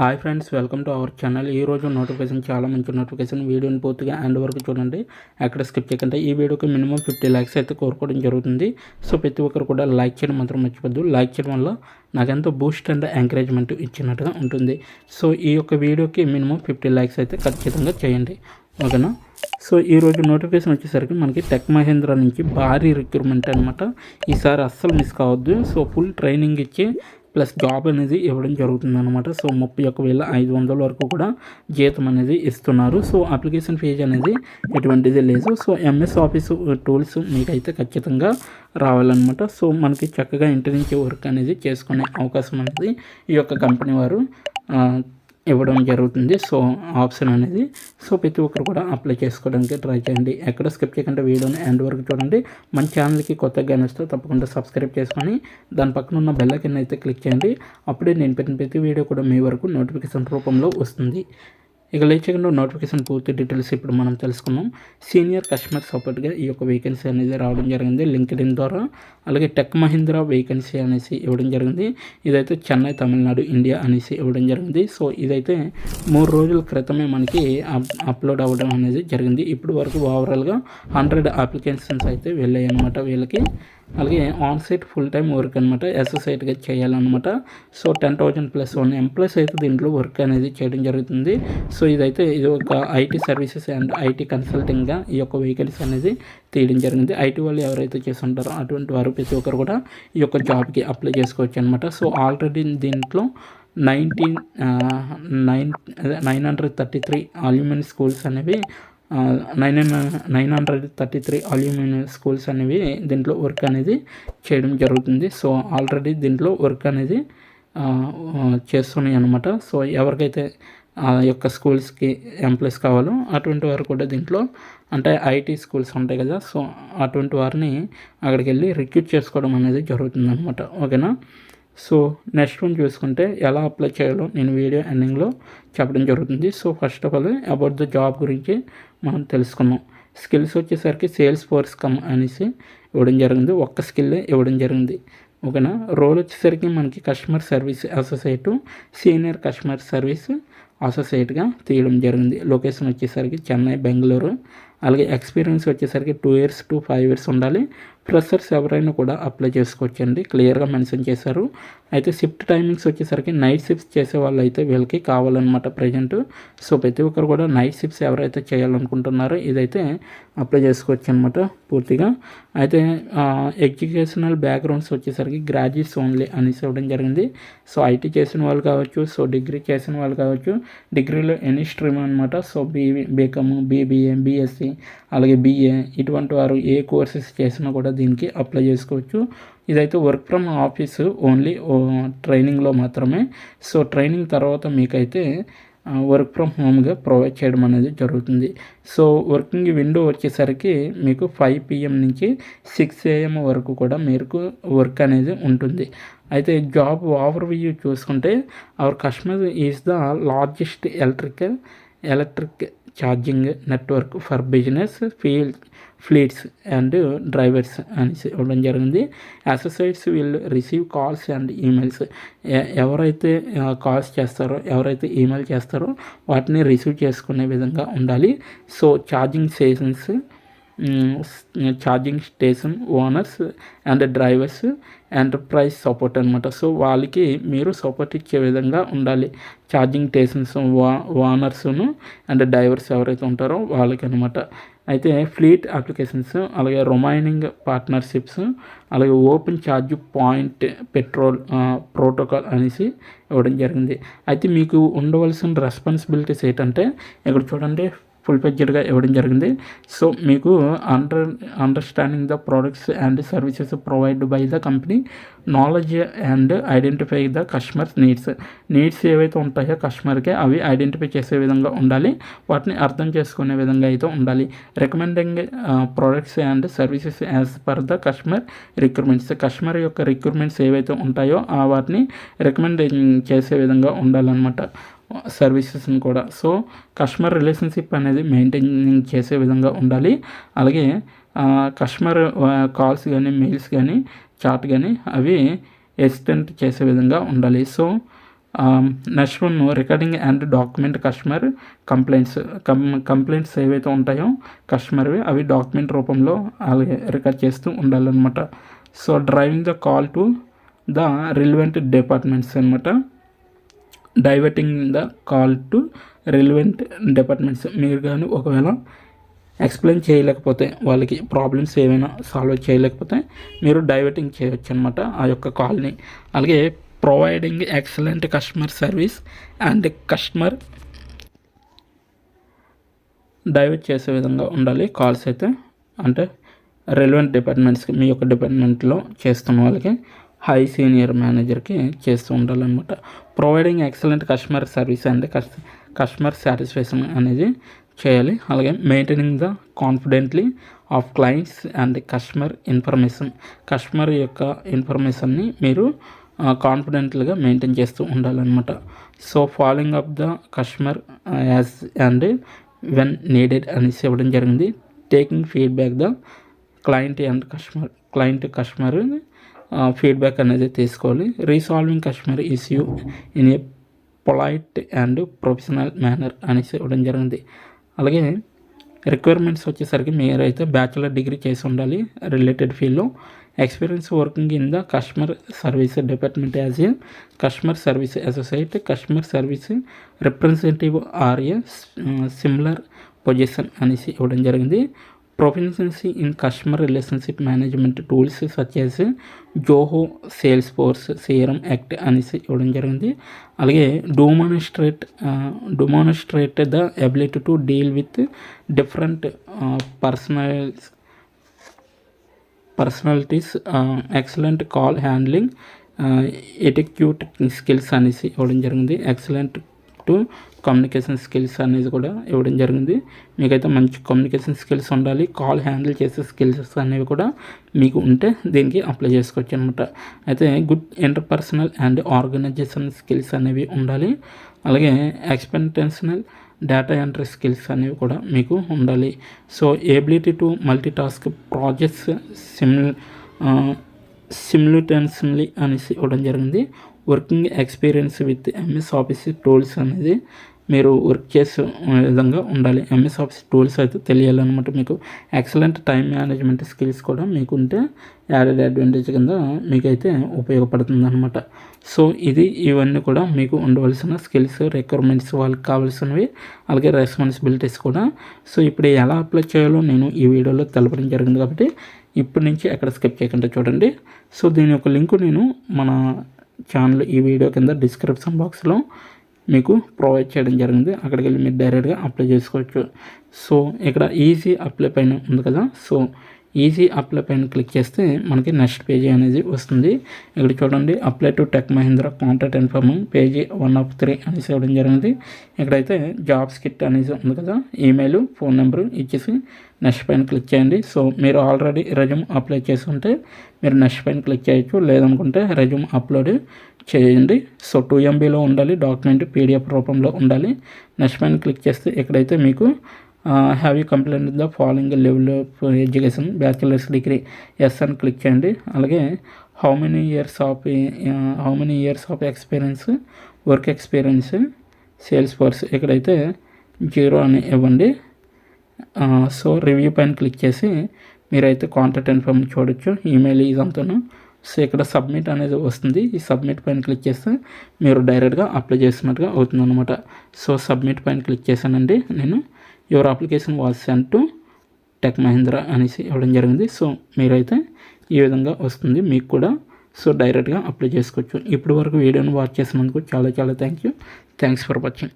Hi friends, welcome to our channel. ఈరోజు notification చాలా మంచి నోటిఫికేషన్. వీడియోని పూర్తిగా ఎండ్ వరకు చూడండి, ఎక్కడ స్కిప్ చేయకండి. ఈ వీడియోకి మినిమం 50 లైక్స్ అయితే కోరుకోవడం జరుగుతుంది. సో ప్రతి ఒక్కరు కూడా లైక్ చేయడం మాత్రం మర్చిపోద్దు. లైక్ చేయడం వల్ల నాకు ఎంతో బూస్ట్ అండ్ ఎంకరేజ్మెంట్ ఇచ్చినట్టుగా ఉంటుంది. సో ఈ యొక్క వీడియోకి మినిమం 50 లైక్స్ అయితే ఖచ్చితంగా చేయండి, ఓకేనా. సో ఈరోజు నోటిఫికేషన్ వచ్చేసరికి మనకి టెక్ మహేంద్ర నుంచి భారీ రిక్రూట్మెంట్ అనమాట. ఈసారి అస్సలు మిస్ కావద్దు. సో ఫుల్ ట్రైనింగ్ ఇచ్చి ప్లస్ జాబ్ అనేది ఇవ్వడం జరుగుతుంది అనమాట. సో 31,500 వరకు కూడా జీతం అనేది ఇస్తున్నారు. సో అప్లికేషన్ ఫీజు అనేది ఎటువంటిది లేదు. సో ఎంఎస్ ఆఫీస్ టూల్స్ మీకైతే ఖచ్చితంగా రావాలన్నమాట. సో మనకి చక్కగా ఇంటి నుంచి వర్క్ అనేది చేసుకునే అవకాశం అనేది ఈ యొక్క కంపెనీ వారు ఇవ్వడం జరుగుతుంది. సో ఆప్షన్ అనేది సో ప్రతి ఒక్కరు కూడా అప్లై చేసుకోవడానికి ట్రై చేయండి. ఎక్కడ స్కిప్ చేయకుండా వీడియోని ఎండ్ వరకు చూడండి. మన ఛానల్కి కొత్తగా వస్తే తప్పకుండా సబ్స్క్రైబ్ చేసుకొని దాని పక్కన ఉన్న బెల్ ఐకాన్ అయితే క్లిక్ చేయండి. అప్పుడే నేను పెట్టిన ప్రతి వీడియో కూడా మీ వరకు నోటిఫికేషన్ రూపంలో వస్తుంది. ఇక లేచకుండా నోటిఫికేషన్ పూర్తి డీటెయిల్స్ ఇప్పుడు మనం తెలుసుకున్నాం. సీనియర్ కస్టమర్ సపోర్ట్గా ఈ యొక్క వేకెన్సీ అనేది రావడం జరిగింది లింక్డ్ఇన్ ద్వారా. అలాగే టెక్ మహీంద్రా వేకెన్సీ అనేసి ఇవ్వడం జరిగింది. ఇదైతే చెన్నై, తమిళనాడు, ఇండియా అనేసి ఇవ్వడం జరిగింది. సో ఇదైతే 3 రోజుల క్రితమే మనకి అప్లోడ్ అవ్వడం అనేది జరిగింది. ఇప్పుడు వరకు ఓవరాల్గా 100 అప్లికేషన్స్ అయితే వెళ్ళాయి అన్నమాట వీళ్ళకి. అలాగే on site full time work అనమాట, ఎస్ఎస్ఐట్గా చేయాలన్నమాట. సో 10,000+1 ఎంప్లాయీస్ అయితే దీంట్లో వర్క్ అనేది చేయడం జరుగుతుంది. సో ఇది ఒక ఐటీ సర్వీసెస్ అండ్ ఐటీ కన్సల్టింగ్గా ఈ యొక్క వెహికల్స్ అనేది తీయడం జరిగింది. ఐటీ వాళ్ళు ఎవరైతే చేస్తుంటారో అటువంటి వారు ప్రతి ఒక్కరు కూడా ఈ యొక్క జాబ్కి అప్లై చేసుకోవచ్చు అనమాట. సో ఆల్రెడీ దీంట్లో 933 అల్యూమిని స్కూల్స్ అనేవి 933 అల్యూమిని స్కూల్స్ అనేవి దీంట్లో వర్క్ అనేది చేయడం జరుగుతుంది. సో ఆల్రెడీ దీంట్లో వర్క్ అనేది చేస్తున్నాయి అనమాట. సో ఎవరికైతే ఆ యొక్క స్కూల్స్కి ఎంప్లాయీస్ కావాలో అటువంటి వారు కూడా దీంట్లో అంటే ఐటీ స్కూల్స్ ఉంటాయి కదా, సో అటువంటి వారిని అక్కడికి వెళ్ళి రిక్రూట్ చేసుకోవడం అనేది జరుగుతుంది అనమాట, ఓకేనా. సో నెక్స్ట్ వన్ చూసుకుంటే ఎలా అప్లై చేయాలో నేను వీడియో ఎండింగ్లో చెప్పడం జరుగుతుంది. So first of all about the job గురించి మనం తెలుసుకున్నాం. స్కిల్స్ వచ్చేసరికి సేల్స్ ఫోర్స్ అనేసి ఇవ్వడం జరిగింది. ఒక్క స్కిల్ ఇవ్వడం జరిగింది, ఓకేనా. రోల్ వచ్చేసరికి మనకి customer service associate, senior customer service అసోసియేట్గా తీయడం జరిగింది. లొకేషన్ వచ్చేసరికి చెన్నై, బెంగళూరు. అలాగే ఎక్స్పీరియన్స్ వచ్చేసరికి 2 years to 5 years ఉండాలి. ఫ్రెషర్స్ ఎవరైనా కూడా అప్లై చేసుకోవచ్చు అండి, క్లియర్గా మెన్షన్ చేశారు. అయితే షిఫ్ట్ టైమింగ్స్ వచ్చేసరికి నైట్ షిఫ్ట్స్ చేసే వాళ్ళు అయితే వీళ్ళకి కావాలన్నమాట ప్రజెంట్. సో ప్రతి ఒక్కరు కూడా నైట్ షిఫ్ట్స్ ఎవరైతే చేయాలనుకుంటున్నారో ఇదైతే అప్లై చేసుకోవచ్చు అనమాట పూర్తిగా. అయితే ఎడ్యుకేషనల్ బ్యాక్గ్రౌండ్స్ వచ్చేసరికి గ్రాడ్యుయేట్స్ ఓన్లీ అనేసి ఇవ్వడం జరిగింది. సో ఐటీ చేసిన వాళ్ళు కావచ్చు, సో డిగ్రీ చేసిన వాళ్ళు కావచ్చు, డిగ్రీలో ఎనీ స్ట్రీమ్ అనమాట. సో బీకామ్, బీబీఏ, బీఎస్సీ, అలాగే బీఏ ఇటువంటి వారు ఏ కోర్సెస్ చేసినా కూడా దీనికి అప్లై చేసుకోవచ్చు. ఇదైతే వర్క్ ఫ్రమ్ ఆఫీసు ఓన్లీ ట్రైనింగ్లో మాత్రమే. సో ట్రైనింగ్ తర్వాత మీకైతే వర్క్ ఫ్రమ్ హోమ్గా ప్రొవైడ్ చేయడం అనేది జరుగుతుంది. సో వర్కింగ్ విండో వచ్చేసరికి మీకు 5 PM నుంచి 6 AM వరకు కూడా మీకు వర్క్ అనేది ఉంటుంది. అయితే జాబ్ ఓవర్వ్యూ చూసుకుంటే our customer is the largest electric charging network for business fleets and drivers అనేసి ఇవ్వడం జరిగింది. Associates will receive calls and emails. ఎవరైతే కాల్స్ చేస్తారో, ఎవరైతే ఈమెయిల్ చేస్తారో వాటిని రిసీవ్ చేసుకునే విధంగా ఉండాలి. So charging station owners and drivers enterprise support అనమాట. సో వాళ్ళకి మీరు సపోర్ట్ ఇచ్చే విధంగా ఉండాలి. ఛార్జింగ్ స్టేషన్స్ ఓనర్స్ను అండ్ డ్రైవర్స్ ఎవరైతే ఉంటారో వాళ్ళకి అనమాట. అయితే ఫ్లీట్ అప్లికేషన్స్, అలాగే రిమైనింగ్ పార్ట్నర్షిప్స్, అలాగే open charge point petrol protocol అనేసి ఇవ్వడం జరిగింది. అయితే మీకు ఉండవలసిన రెస్పాన్సిబిలిటీస్ ఏంటంటే ఇక్కడ చూడండి ఫుల్ ఫ్లెడ్జ్డ్గా ఇవ్వడం జరిగింది. సో మీకు understanding the products and services provide by the company, knowledge and identify the customers needs ఏవైతే ఉంటాయో కస్టమర్కి అవి ఐడెంటిఫై చేసే విధంగా ఉండాలి, వాటిని అర్థం చేసుకునే విధంగా అయితే ఉండాలి. Recommending products and services as per the customer recruitments, customer యొక్క రిక్రూట్మెంట్స్ ఏవైతే ఉంటాయో వాటిని రికమెండ్ చేసే విధంగా ఉండాలన్నమాట సర్వీసెస్ని కూడా. సో కస్టమర్ రిలేషన్షిప్ అనేది మెయింటైన్ చేసే విధంగా ఉండాలి. అలాగే కస్టమర్ కాల్స్ కానీ, మెయిల్స్ కానీ, చాట్ కానీ అవి ఎక్స్టెండ్ చేసే విధంగా ఉండాలి. So next one recording and document customer complaints ఏవైతే ఉంటాయో కస్టమర్వి అవి డాక్యుమెంట్ రూపంలో అలాగే రికార్డ్ చేస్తూ ఉండాలన్నమాట. So driving the call to the relevant departments అనమాట. Diverting the call to relevant departments. మీరు కానీ ఒకవేళ ఎక్స్ప్లెయిన్ చేయలేకపోతే, వాళ్ళకి ప్రాబ్లమ్స్ ఏమైనా సాల్వ్ చేయలేకపోతే మీరు డైవర్టింగ్ చేయవచ్చు అనమాట ఆ యొక్క కాల్ని. అలాగే providing excellent customer service and customer divert చేసే విధంగా ఉండాలి కాల్స్ అయితే. అంటే రెలవెంట్ డిపార్ట్మెంట్స్కి, మీ యొక్క డిపార్ట్మెంట్లో చేస్తున్న వాళ్ళకి, హై సీనియర్ మేనేజర్కి చేస్తూ ఉండాలన్నమాట. Providing excellent customer service and customer satisfaction అనేది చేయాలి. అలాగే maintaining the confidently of clients and customer information. Customer యొక్క ఇన్ఫర్మేషన్ని మీరు కాన్ఫిడెంట్గా మెయింటైన్ చేస్తూ ఉండాలన్నమాట. So following up the customer as and when needed అనేసి ఇవ్వడం జరిగింది. Taking feedback the client and customer feedback అనేది తీసుకోవాలి. Resolving customer issue in a polite and professional manner అనేసి ఇవ్వడం జరిగింది. అలాగే రిక్వైర్మెంట్స్ వచ్చేసరికి మీరైతే బ్యాచిలర్ డిగ్రీ చేసి ఉండాలి రిలేటెడ్ ఫీల్డ్లో. Experience working in the customer service department as a customer service associate, customer service representative or a similar position అనేసి ఇవ్వడం జరిగింది. Proficiency in customer relationship management tools such as Zoho, Salesforce, CRM Act అనేసి ఇవ్వడం జరిగింది. అలాగే demonstrate the ability to deal with different personalities, excellent call handling, etiquette skills అనేసి ఇవ్వడం జరిగింది. ఎక్సలెంట్ టు కమ్యూనికేషన్ స్కిల్స్ అనేది కూడా ఇవ్వడం జరిగింది. మీకైతే మంచి కమ్యూనికేషన్ స్కిల్స్ ఉండాలి. కాల్ హ్యాండిల్ చేసే స్కిల్స్ అనేవి కూడా మీకు ఉంటే దీనికి అప్లై చేసుకోవచ్చు అనమాట. అయితే good interpersonal and organisation skills అనేవి ఉండాలి. అలాగే ఎక్స్పెంటెన్షనల్ డేటా ఎంట్రీ స్కిల్స్ అనేవి కూడా మీకు ఉండాలి. So ability to multi task projects simultaneously అనేసి ఇవ్వడం జరిగింది. Working experience with MS office tools అనేది మీరు వర్క్ చేసే విధంగా ఉండాలి. MS ఆఫీస్ టూల్స్ అయితే తెలియాలన్నమాట మీకు. ఎక్సలెంట్ టైం మేనేజ్మెంట్ స్కిల్స్ కూడా మీకు ఉంటే యాడెడ్ అడ్వాంటేజ్ కింద మీకైతే ఉపయోగపడుతుంది అనమాట. సో ఇవన్నీ కూడా మీకు ఉండవలసిన స్కిల్స్, రిక్వైర్మెంట్స్, వాళ్ళకి కావాల్సినవి, అలాగే రెస్పాన్సిబిలిటీస్ కూడా. సో ఇప్పుడు ఎలా అప్లై చేయాలో నేను ఈ వీడియోలో తెలపడం జరిగింది కాబట్టి ఇప్పటి నుంచి ఎక్కడ స్కిప్ చేయకుండా చూడండి. సో దీని యొక్క లింకు నేను మన ఛానల్ ఈ వీడియో కింద డిస్క్రిప్షన్ బాక్స్లో మీకు ప్రొవైడ్ చేయడం జరిగింది. అక్కడికి వెళ్ళి మీరు డైరెక్ట్గా అప్లై చేసుకోవచ్చు. సో ఇక్కడ ఈజీ అప్లై పైన ఉంది కదా, సో ఈజీ అప్లై పైన క్లిక్ చేస్తే మనకి నెక్స్ట్ పేజీ అనేది వస్తుంది. ఇక్కడ చూడండి, apply to tech Mahindra contact informing page 1 of 3 అనేసి ఇవ్వడం జరిగింది. ఇక్కడైతే జాబ్స్ కిట్ అనేసి ఉంది కదా, ఈమెయిల్, ఫోన్ నెంబరు ఇచ్చేసి నెక్స్ట్ పైన క్లిక్ చేయండి. సో మీరు ఆల్రెడీ రెజ్యూమ్ అప్లై చేసి ఉంటే మీరు నెక్స్ట్ పైన క్లిక్ చేయొచ్చు, లేదనుకుంటే రెజ్యూమ్ అప్లోడ్ చేయండి. సో 2 MBలో ఉండాలి, డాక్యుమెంట్ PDF రూపంలో ఉండాలి. నెక్స్ట్ పైన క్లిక్ చేస్తే ఇక్కడైతే మీకు have you completed the following level of education, bachelor's degree yes అని క్లిక్ చేయండి. అలాగే how many years of experience, work experience, sales force ఇక్కడైతే 0 అని ఇవ్వండి. సో రివ్యూ పైన క్లిక్ చేసి మీరైతే కాంటాక్ట్ ఇన్ఫార్మ్ చూడొచ్చు, ఈమెయిల్ ఇదంతాను. సో ఇక్కడ సబ్మిట్ అనేది వస్తుంది. ఈ సబ్మిట్ పైన క్లిక్ చేస్తే మీరు డైరెక్ట్గా అప్లై చేస్తున్నట్టుగా అవుతుంది అనమాట. సో సబ్మిట్ పైన క్లిక్ చేశానండి నేను. Your application was sent to tech Mahindra అనేసి ఇవ్వడం జరిగింది. సో మీరైతే ఈ విధంగా వస్తుంది మీకు కూడా. సో డైరెక్ట్గా అప్లై చేసుకోవచ్చు. ఇప్పటి వరకు వీడియోని వాచ్ చేసినందుకు చాలా థ్యాంక్స్ ఫర్ వాచింగ్.